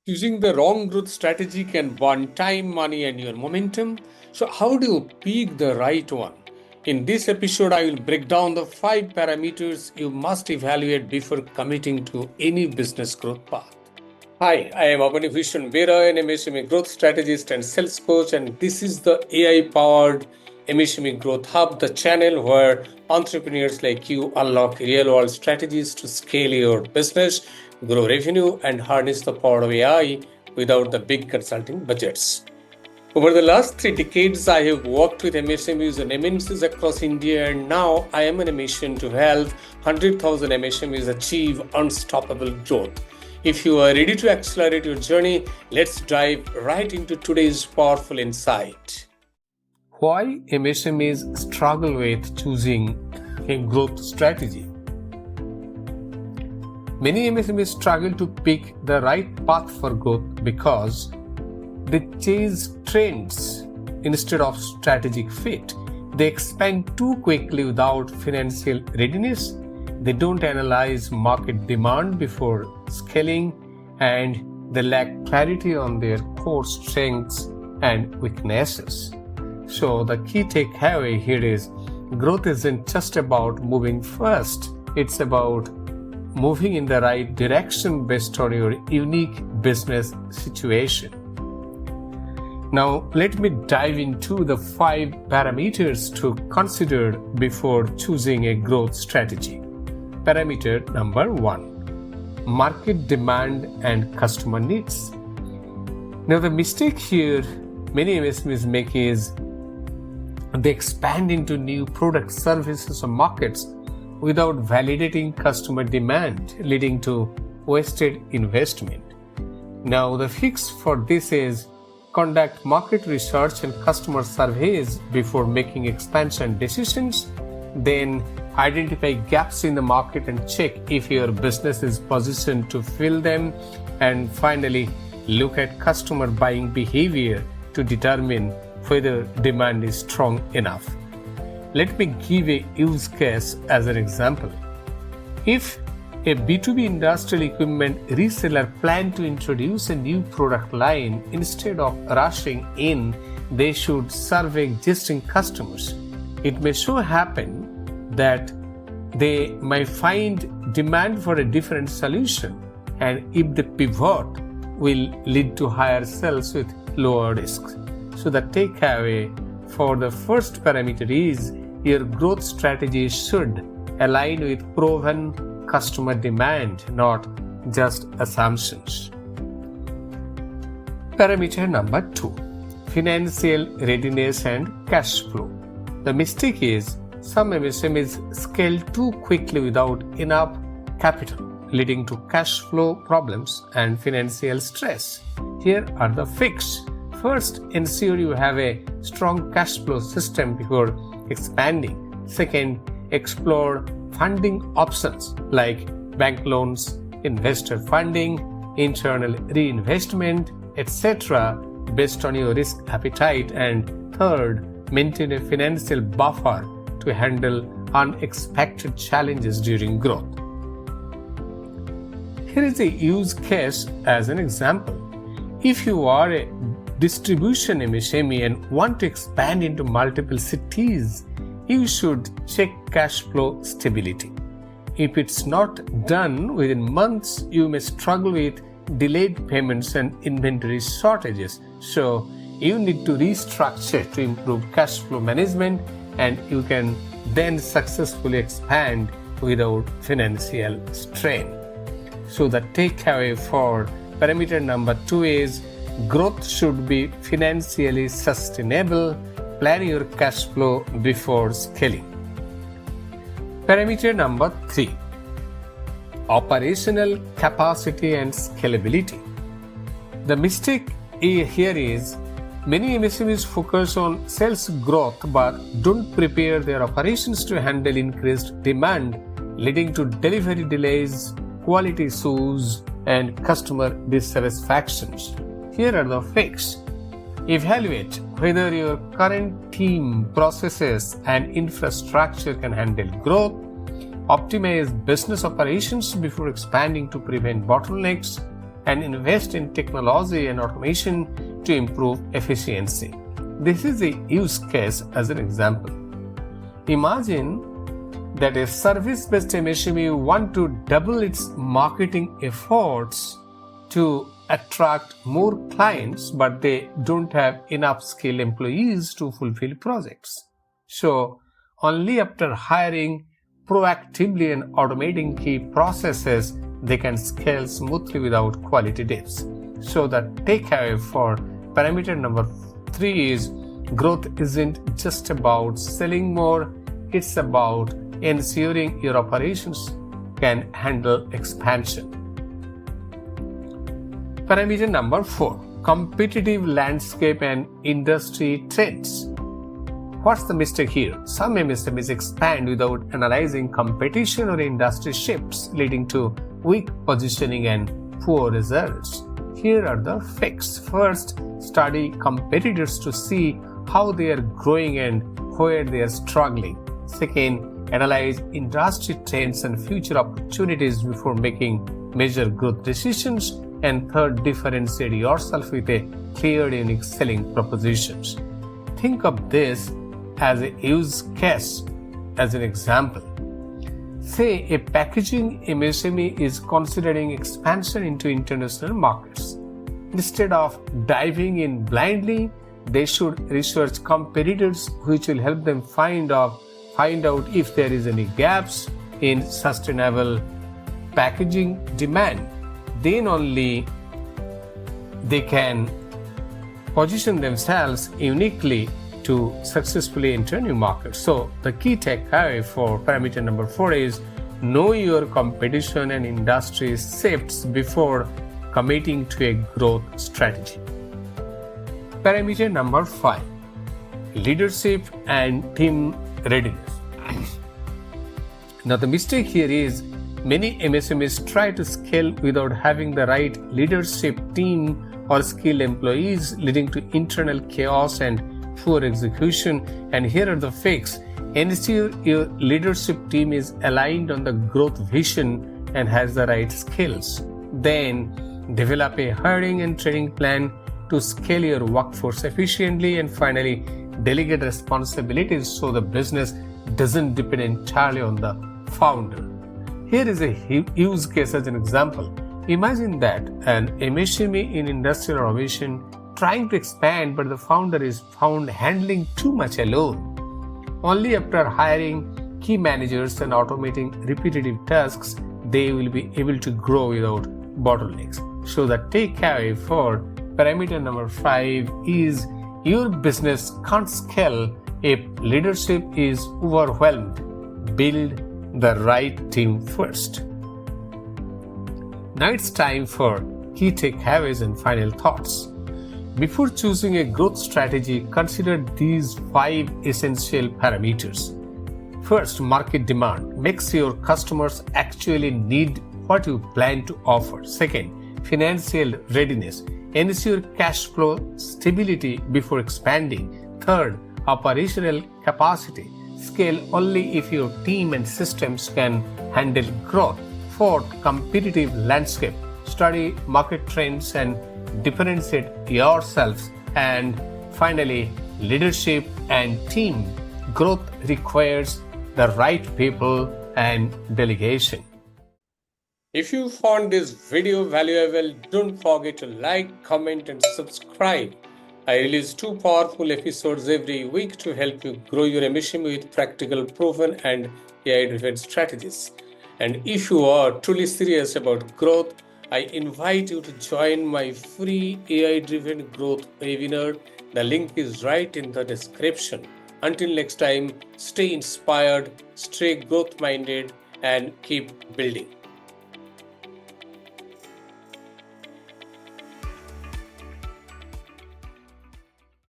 Choosing the wrong growth strategy can burn time, money, and your momentum. So, how do you pick the right one? In this episode, I will break down the 5 parameters you must evaluate before committing to any business growth path. Hi, I am Abani Bhushan Bera, an MSME growth strategist and sales coach, and this is the AI powered MSME Growth Hub, the channel where entrepreneurs like you unlock real world strategies to scale your business, grow revenue, and harness the power of AI without the big consulting budgets. Over the last 3 decades, I have worked with MSMEs and MNCs across India, and now I am on a mission to help 100,000 MSMEs achieve unstoppable growth. If you are ready to accelerate your journey, let's dive right into today's powerful insight. Why MSMEs struggle with choosing a growth strategy? Many MSMEs struggle to pick the right path for growth because they chase trends instead of strategic fit. They expand too quickly without financial readiness. They don't analyze market demand before scaling, and they lack clarity on their core strengths and weaknesses. So the key takeaway here is growth isn't just about moving fast. It's about moving in the right direction based on your unique business situation. Now, let me dive into the 5 parameters to consider before choosing a growth strategy. Parameter number 1, market demand and customer needs. Now, the mistake here many MSMEs make is they expand into new products, services, or markets without validating customer demand, leading to wasted investment. Now, the fix for this is conduct market research and customer surveys before making expansion decisions. Then identify gaps in the market and check if your business is positioned to fill them. And finally, look at customer buying behavior to determine whether demand is strong enough. Let me give a use case as an example. If a B2B industrial equipment reseller planned to introduce a new product line, instead of rushing in, they should survey existing customers. It may so happen that they might find demand for a different solution, and if they pivot, will lead to higher sales with lower risks. So the takeaway for the first parameter is your growth strategy should align with proven customer demand, not just assumptions. Parameter number 2, financial readiness and cash flow. The mistake is some MSMEs scale too quickly without enough capital, leading to cash flow problems and financial stress. Here are the fix. First, ensure you have a strong cash flow system before expanding. Second, explore funding options like bank loans, investor funding, internal reinvestment, etc. based on your risk appetite. And third, maintain a financial buffer to handle unexpected challenges during growth. Here is a use case as an example. If you are a distribution MSME and want to expand into multiple cities, you should check cash flow stability. If it's not done within months, you may struggle with delayed payments and inventory shortages. So you need to restructure to improve cash flow management, and you can then successfully expand without financial strain. So the takeaway for parameter number 2 is growth should be financially sustainable. Plan your cash flow before scaling. Parameter number 3, operational capacity and scalability. The mistake here is many MSMEs focus on sales growth but don't prepare their operations to handle increased demand, leading to delivery delays, quality issues, and customer dissatisfactions. Here are the fix. Evaluate whether your current team, processes, and infrastructure can handle growth. Optimize business operations before expanding to prevent bottlenecks. and invest in technology and automation to improve efficiency. This is a use case as an example. Imagine that a service-based MSME want to double its marketing efforts to attract more clients, but they don't have enough skilled employees to fulfill projects. So only after hiring proactively and automating key processes, they can scale smoothly without quality dips. So the takeaway for parameter number 3 is growth isn't just about selling more, it's about ensuring your operations can handle expansion. Parameter number 4, competitive landscape and industry trends. What's the mistake here? Some MSMEs expand without analyzing competition or industry shifts, leading to weak positioning and poor results. Here are the facts. First, study competitors to see how they are growing and where they are struggling. Second, analyze industry trends and future opportunities before making major growth decisions. And third, differentiate yourself with a clear, unique selling propositions. Think of this as a use case as an example. Say a packaging MSME is considering expansion into international markets. Instead of diving in blindly, they should research competitors, which will help them find out if there is any gaps in sustainable packaging demand. Then only they can position themselves uniquely to successfully enter new markets. So the key takeaway for parameter number 4 is know your competition and industry shifts before committing to a growth strategy. Parameter number 5, leadership and team readiness. Now the mistake here is many MSMEs try to scale without having the right leadership team or skilled employees, leading to internal chaos and poor execution. And here are the facts. Ensure your leadership team is aligned on the growth vision and has the right skills. Then develop a hiring and training plan to scale your workforce efficiently. And finally, delegate responsibilities so the business doesn't depend entirely on the founder. Here is a use case as an example. Imagine that an MSME in industrial automation trying to expand, but the founder is found handling too much alone. Only after hiring key managers and automating repetitive tasks, they will be able to grow without bottlenecks. So the takeaway for parameter number 5 is your business can't scale if leadership is overwhelmed. Build the right team first. Now it's time for key takeaways and final thoughts. Before choosing a growth strategy, consider these 5 essential parameters. First, market demand. Make sure customers actually need what you plan to offer. Second, financial readiness. Ensure cash flow stability before expanding. Third, operational capacity. Scale only if your team and systems can handle growth. Fourth, competitive landscape. Study market trends and differentiate yourselves. And finally, leadership and team. Growth requires the right people and delegation. If you found this video valuable, don't forget to like, comment and subscribe. I release 2 powerful episodes every week to help you grow your MSME with practical, proven and AI-driven strategies. And if you are truly serious about growth, I invite you to join my free AI-driven growth webinar. The link is right in the description. Until next time, stay inspired, stay growth-minded, and keep building.